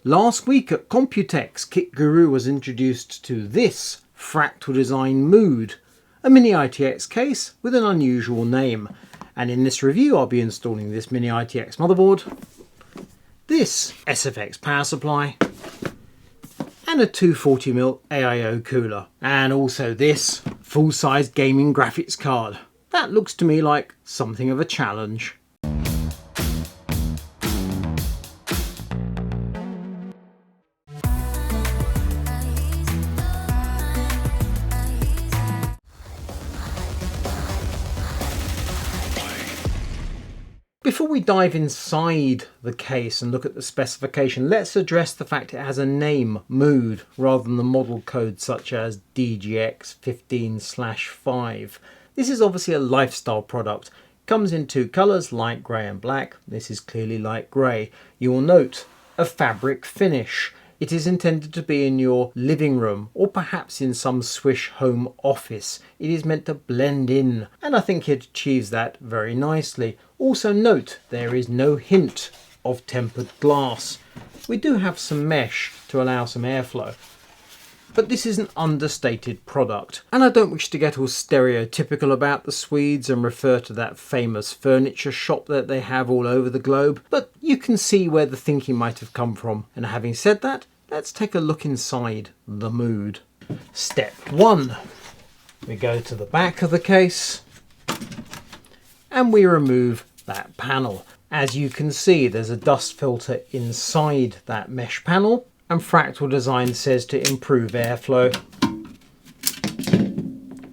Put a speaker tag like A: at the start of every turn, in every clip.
A: Last week at Computex, Kit Guru was introduced to this Fractal Design Mood, a mini ITX case with an unusual name. And in this review I'll be installing this mini ITX motherboard, this SFX power supply, and a 240mm AIO cooler, and also this full-size gaming graphics card. That looks to me like something of a challenge. Before we dive inside the case and look at the specification, let's address the fact it has a name, Mood, rather than the model code such as DGX15/5. This is obviously a lifestyle product. It comes in two colours, light grey and black. This is clearly light grey. You will note a fabric finish. It is intended to be in your living room or perhaps in some swish home office. It is meant to blend in, and I think it achieves that very nicely. Also note there is no hint of tempered glass. We do have some mesh to allow some airflow, but this is an understated product. And I don't wish to get all stereotypical about the Swedes and refer to that famous furniture shop that they have all over the globe, but you can see where the thinking might have come from. And having said that, let's take a look inside the Mood. Step 1. We go to the back of the case and we remove that panel. As you can see, there's a dust filter inside that mesh panel, and Fractal Design says to improve airflow,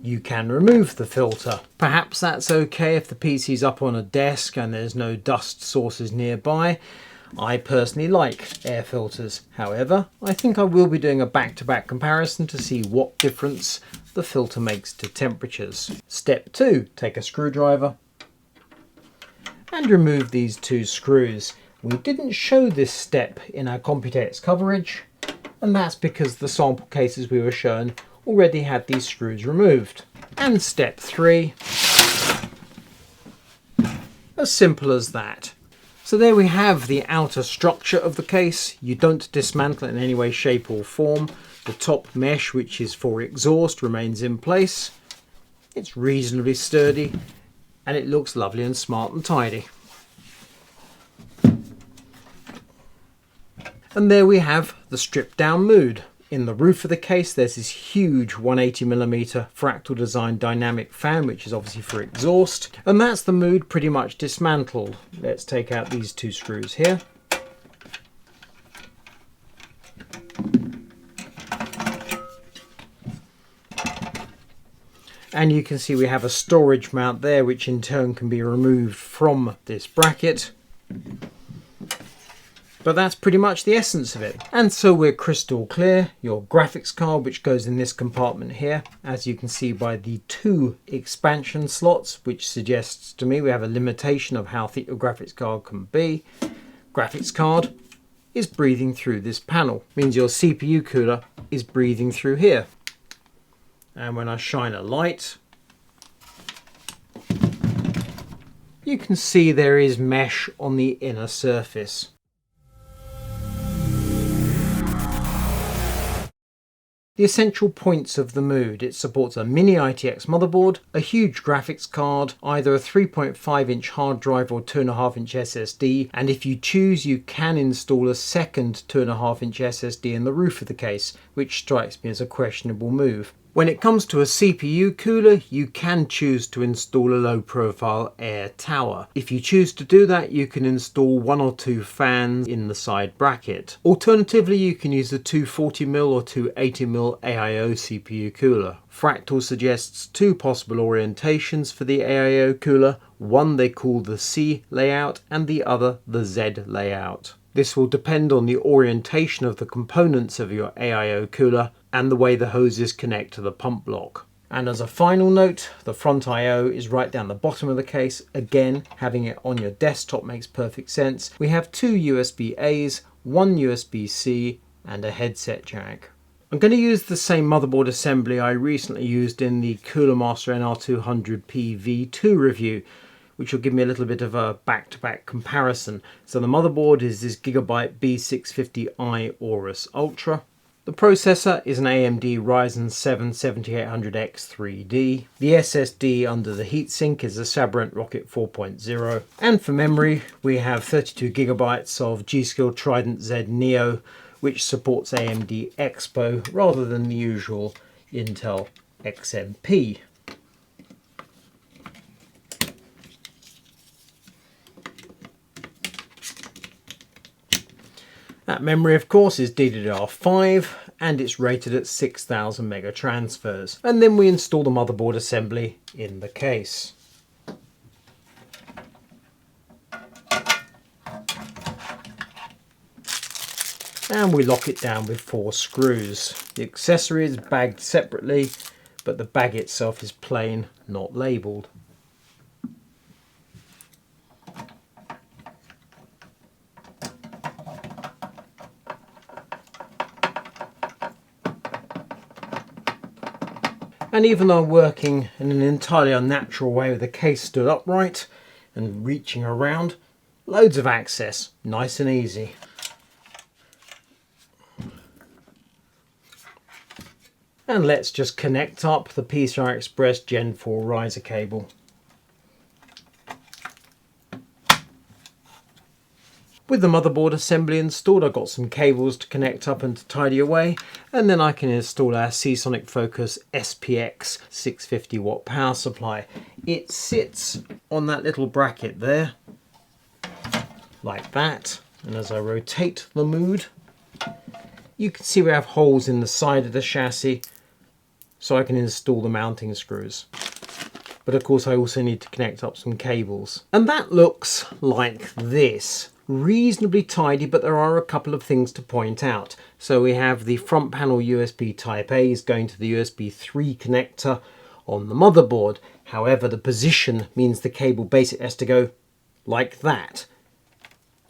A: you can remove the filter. Perhaps that's okay if the PC's up on a desk and there's no dust sources nearby. I personally like air filters. However, I think I will be doing a back-to-back comparison to see what difference the filter makes to temperatures. Step 2, take a screwdriver and remove these two screws. We didn't show this step in our Computex coverage, and that's because the sample cases we were shown already had these screws removed. And step 3, as simple as that. So there we have the outer structure of the case. You don't dismantle it in any way, shape or form. The top mesh, which is for exhaust, remains in place. It's reasonably sturdy and it looks lovely and smart and tidy. And there we have the stripped down Mood. In the roof of the case there's this huge 180mm Fractal Design dynamic fan, which is obviously for exhaust, and that's the Mood pretty much dismantled. Let's take out these two screws here. And you can see we have a storage mount there, which in turn can be removed from this bracket. But that's pretty much the essence of it. And so we're crystal clear. Your graphics card, which goes in this compartment here, as you can see by the two expansion slots, which suggests to me we have a limitation of how thick your graphics card can be. Graphics card is breathing through this panel. Means your CPU cooler is breathing through here. And when I shine a light, you can see there is mesh on the inner surface. The essential points of the Mood: it supports a mini ITX motherboard, a huge graphics card, either a 3.5-inch hard drive or 2.5-inch SSD, and if you choose you can install a second 2.5-inch SSD in the roof of the case, which strikes me as a questionable move. When it comes to a CPU cooler, you can choose to install a low profile air tower. If you choose to do that, you can install one or two fans in the side bracket. Alternatively, you can use the 240mm or 280mm AIO CPU cooler. Fractal suggests two possible orientations for the AIO cooler. One they call the C layout and the other the Z layout. This will depend on the orientation of the components of your AIO cooler and the way the hoses connect to the pump block. And as a final note, the front I/O is right down the bottom of the case. Again, having it on your desktop makes perfect sense. We have two USB-A's, one USB-C and a headset jack. I'm going to use the same motherboard assembly I recently used in the Cooler Master NR200P V2 review, which will give me a little bit of a back-to-back comparison. So the motherboard is this Gigabyte B650i Aorus Ultra. The processor is an AMD Ryzen 7 7800X 3D. The SSD under the heatsink is a Sabrent Rocket 4.0. And for memory, we have 32 gigabytes of G.Skill Trident Z Neo, which supports AMD Expo rather than the usual Intel XMP. That memory, of course, is DDR5 and it's rated at 6000 mega transfers. And then we install the motherboard assembly in the case. And we lock it down with 4 screws. The accessory is bagged separately, but the bag itself is plain, not labelled. And even though I'm working in an entirely unnatural way with the case stood upright and reaching around, loads of access, nice and easy. And let's just connect up the PCI Express Gen 4 riser cable. With the motherboard assembly installed, I've got some cables to connect up and to tidy away, and then I can install our Seasonic Focus SPX 650 watt power supply. It sits on that little bracket there, like that, and as I rotate the mood, you can see we have holes in the side of the chassis, so I can install the mounting screws. But of course I also need to connect up some cables. And that looks like this. Reasonably tidy, but there are a couple of things to point out. So we have the front panel USB Type A is going to the USB 3 connector on the motherboard. However, the position means the cable basically has to go like that.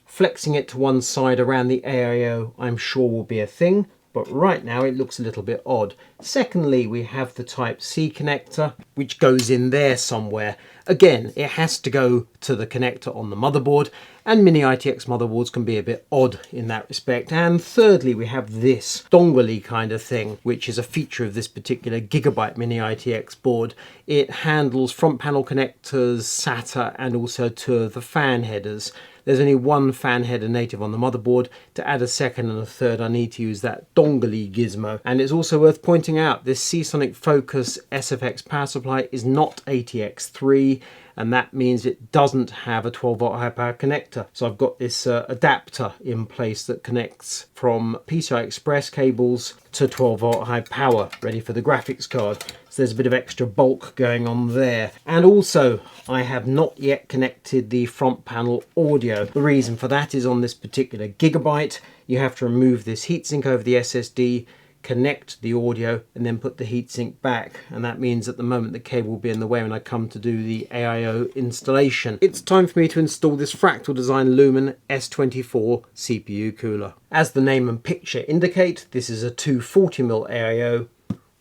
A: Flexing it to one side around the AIO I'm sure will be a thing, but right now it looks a little bit odd. Secondly, we have the Type C connector, which goes in there somewhere. Again, it has to go to the connector on the motherboard, and mini ITX motherboards can be a bit odd in that respect. And thirdly, we have this dongle-y kind of thing, which is a feature of this particular Gigabyte mini ITX board. It handles front panel connectors, SATA, and also 2 of the fan headers. There's only 1 fan header native on the motherboard. To add a second and a third, I need to use that dongle-y gizmo. And it's also worth pointing out this Seasonic Focus SFX power supply is not ATX3, and that means it doesn't have a 12 volt high power connector. So I've got this adapter in place that connects from PCI Express cables to 12 volt high power, ready for the graphics card. So there's a bit of extra bulk going on there. And also, I have not yet connected the front panel audio. The reason for that is on this particular Gigabyte, you have to remove this heatsink over the SSD, connect the audio, and then put the heatsink back. And that means at the moment the cable will be in the way when I come to do the AIO installation. It's time for me to install this Fractal Design Lumen S24 CPU cooler. As the name and picture indicate, this is a 240mm AIO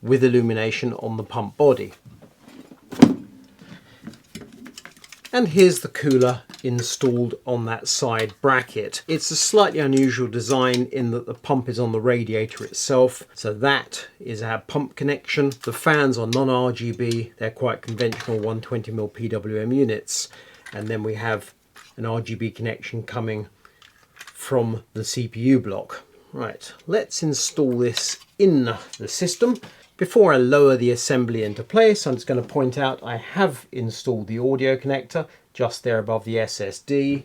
A: with illumination on the pump body. And here's the cooler installed on that side bracket. It's a slightly unusual design in that the pump is on the radiator itself. So that is our pump connection. The fans are non-RGB. They're quite conventional 120mm PWM units. And then we have an RGB connection coming from the CPU block. Right, let's install this in the system. Before I lower the assembly into place, I'm just going to point out I have installed the audio connector just there above the SSD,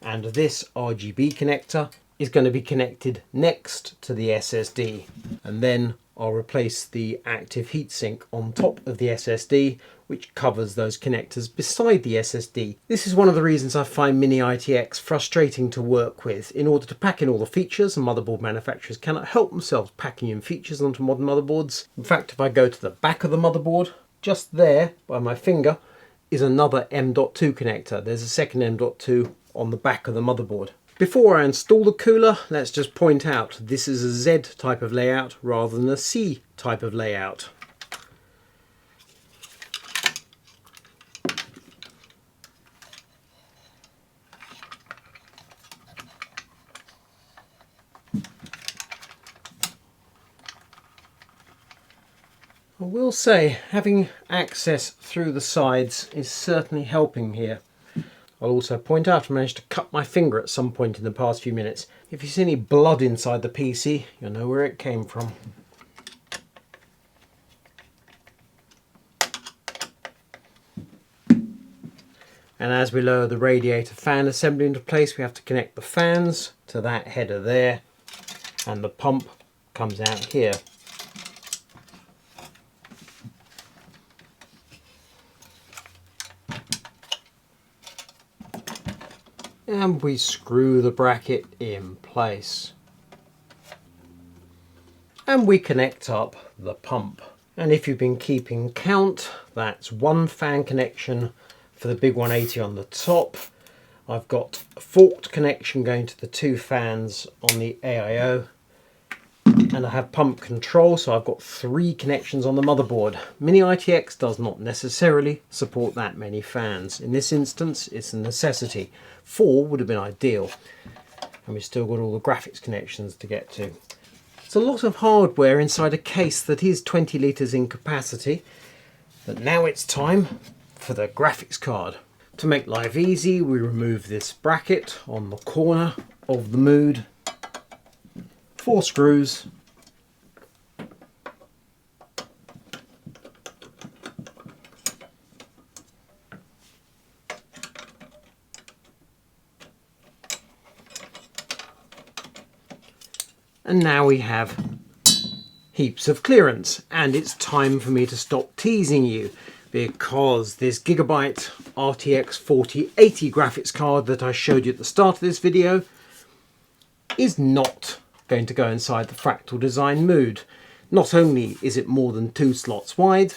A: and this RGB connector is going to be connected next to the SSD, and then I'll replace the active heatsink on top of the SSD, which covers those connectors beside the SSD. This is one of the reasons I find Mini ITX frustrating to work with. In order to pack in all the features, and motherboard manufacturers cannot help themselves packing in features onto modern motherboards. In fact, if I go to the back of the motherboard, just there by my finger is another M.2 connector. There's a second M.2 on the back of the motherboard. Before I install the cooler, let's just point out this is a Z type of layout rather than a C type of layout. I will say having access through the sides is certainly helping here. I'll also point out I managed to cut my finger at some point in the past few minutes. If you see any blood inside the PC, you'll know where it came from. And as we lower the radiator fan assembly into place, we have to connect the fans to that header there, and the pump comes out here. And we screw the bracket in place. And we connect up the pump. And if you've been keeping count, that's one fan connection for the big 180 on the top. I've got a forked connection going to the two fans on the AIO, and I have pump control, so I've got 3 connections on the motherboard. Mini ITX does not necessarily support that many fans. In this instance, it's a necessity. 4 would have been ideal, and we've still got all the graphics connections to get to. It's a lot of hardware inside a case that is 20 litres in capacity, but now it's time for the graphics card. To make life easy, we remove this bracket on the corner of the Mood, 4 screws, and now we have heaps of clearance, and it's time for me to stop teasing you, because this Gigabyte RTX 4080 graphics card that I showed you at the start of this video is not going to go inside the Fractal Design Mood. Not only is it more than 2 slots wide,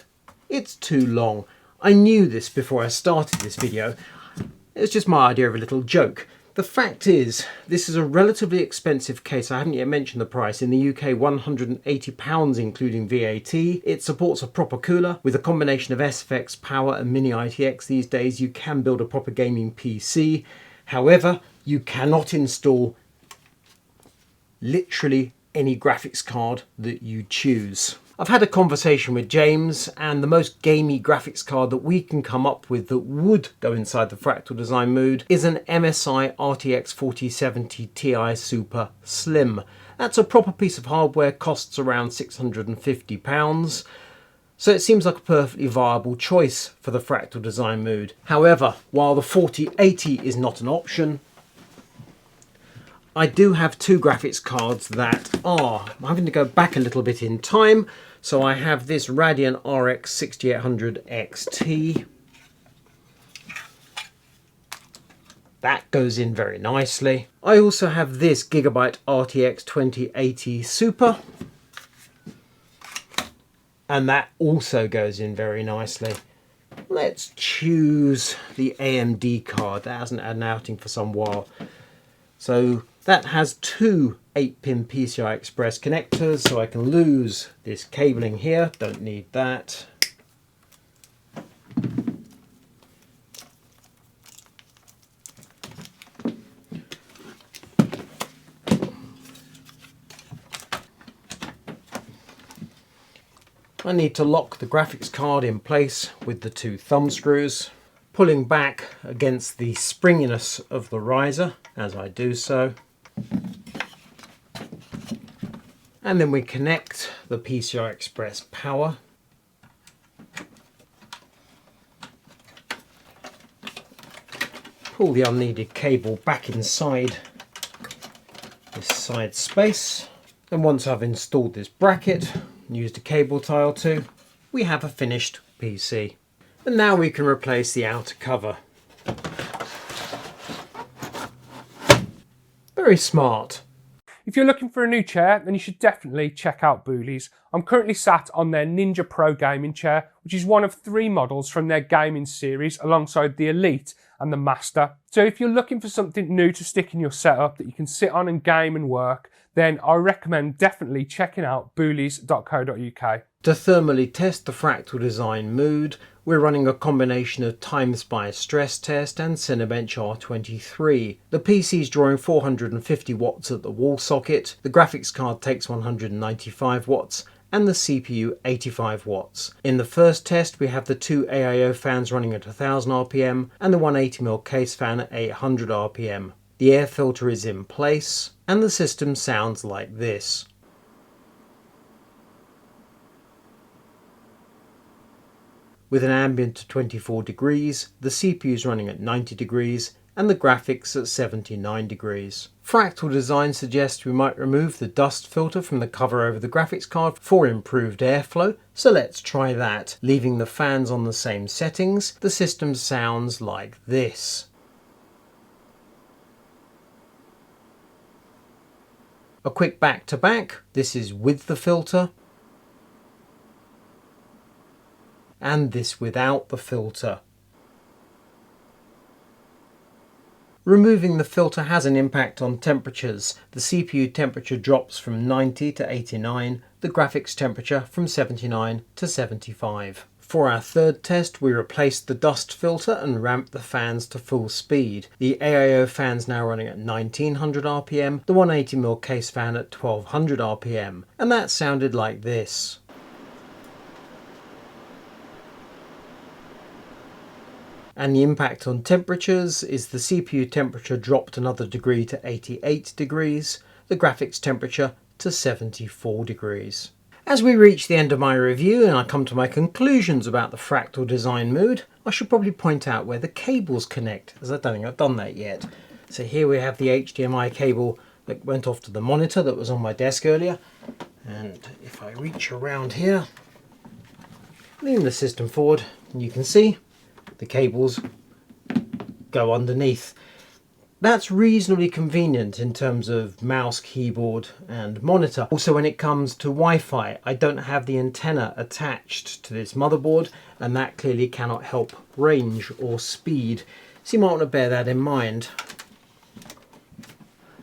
A: it's too long. I knew this before I started this video. It's just my idea of a little joke. The fact is, this is a relatively expensive case. I haven't yet mentioned the price. In the UK, £180 including VAT. It supports a proper cooler. With a combination of SFX, power and Mini ITX these days, you can build a proper gaming PC. However, you cannot install literally any graphics card that you choose. I've had a conversation with James, and the most gamey graphics card that we can come up with that would go inside the Fractal Design Mood is an MSI RTX 4070 Ti Super Slim. That's a proper piece of hardware, costs around £650. So it seems like a perfectly viable choice for the Fractal Design Mood. However, while the 4080 is not an option, I do have 2 graphics cards that are. I'm having to go back a little bit in time. So I have this Radeon RX 6800 XT. That goes in very nicely. I also have this Gigabyte RTX 2080 Super. And that also goes in very nicely. Let's choose the AMD card. That hasn't had an outing for some while. So that has 2 8-pin PCI Express connectors, so I can lose this cabling here, don't need that. I need to lock the graphics card in place with the 2 thumb screws, pulling back against the springiness of the riser as I do so. And then we connect the PCI Express power. Pull the unneeded cable back inside this side space. And once I've installed this bracket and used a cable tie or 2, we have a finished PC. And now we can replace the outer cover. Very smart.
B: If you're looking for a new chair, then you should definitely check out Booley's. I'm currently sat on their Ninja Pro gaming chair, which is one of 3 models from their gaming series alongside the Elite and the Master. So if you're looking for something new to stick in your setup that you can sit on and game and work, then I recommend definitely checking out boolies.co.uk.
A: To thermally test the Fractal Design Mood, we're running a combination of TimeSpy stress test and Cinebench R23. The PC's drawing 450 watts at the wall socket, the graphics card takes 195 watts, and the CPU 85 watts. In the first test we have the two AIO fans running at 1000 RPM and the 180mm case fan at 800 RPM. The air filter is in place and the system sounds like this. With an ambient of 24 degrees, the CPU is running at 90 degrees and the graphics at 79 degrees. Fractal Design suggests we might remove the dust filter from the cover over the graphics card for improved airflow, so let's try that. Leaving the fans on the same settings, the system sounds like this. A quick back to back, this is with the filter, and this without the filter. Removing the filter has an impact on temperatures. The CPU temperature drops from 90 to 89, the graphics temperature from 79 to 75. For our third test, we replaced the dust filter and ramped the fans to full speed. The AIO fan's now running at 1900 RPM, the 180mm case fan at 1200 RPM, and that sounded like this. And the impact on temperatures is the CPU temperature dropped another degree to 88 degrees, the graphics temperature to 74 degrees. As we reach the end of my review and I come to my conclusions about the Fractal Design Mood, I should probably point out where the cables connect, as I don't think I've done that yet. So here we have the HDMI cable that went off to the monitor that was on my desk earlier. And if I reach around here, lean the system forward, and you can see the cables go underneath. That's reasonably convenient in terms of mouse, keyboard and monitor. Also, when it comes to Wi-Fi, I don't have the antenna attached to this motherboard, and that clearly cannot help range or speed, so you might want to bear that in mind.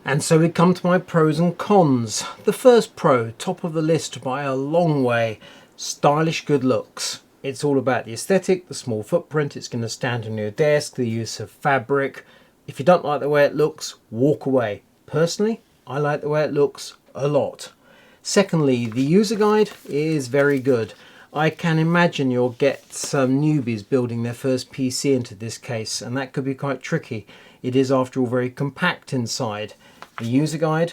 A: And so we come to my pros and cons. The first pro, top of the list by a long way, stylish good looks. It's all about the aesthetic, the small footprint, it's going to stand on your desk, the use of fabric. If you don't like the way it looks, walk away. Personally, I like the way it looks a lot. Secondly, the user guide is very good. I can imagine you'll get some newbies building their first PC into this case, and that could be quite tricky. It is, after all, very compact inside. The user guide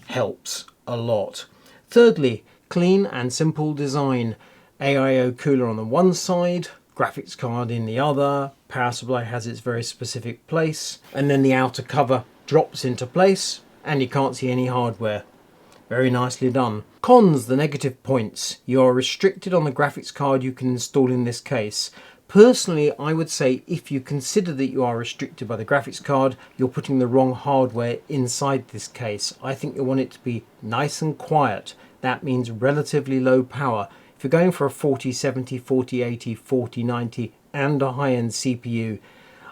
A: helps a lot. Thirdly, clean and simple design. AIO cooler on the one side, graphics card in the other, power supply has its very specific place, and then the outer cover drops into place and you can't see any hardware. Very nicely done. Cons, the negative points. You are restricted on the graphics card you can install in this case. Personally, I would say if you consider that you are restricted by the graphics card, you're putting the wrong hardware inside this case. I think you want it to be nice and quiet. That means relatively low power. If you're going for a 4070, 4080, 4090 and a high-end CPU,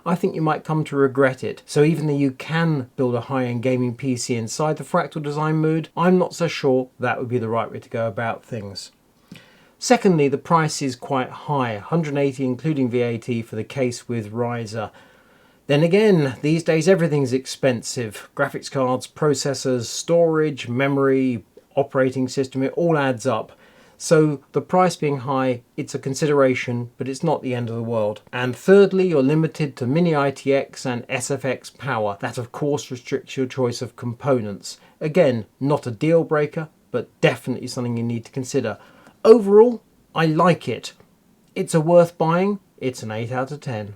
A: I think you might come to regret it. So even though you can build a high-end gaming PC inside the Fractal Design Mood, I'm not so sure that would be the right way to go about things. Secondly, the price is quite high, $180 including VAT for the case with riser. Then again, these days everything's expensive. Graphics cards, processors, storage, memory, operating system, it all adds up. So the price being high, it's a consideration, but it's not the end of the world. And thirdly, you're limited to Mini ITX and SFX power. That of course restricts your choice of components. Again, not a deal breaker, but definitely something you need to consider. Overall, I like it. It's a worth buying. It's an 8 out of 10.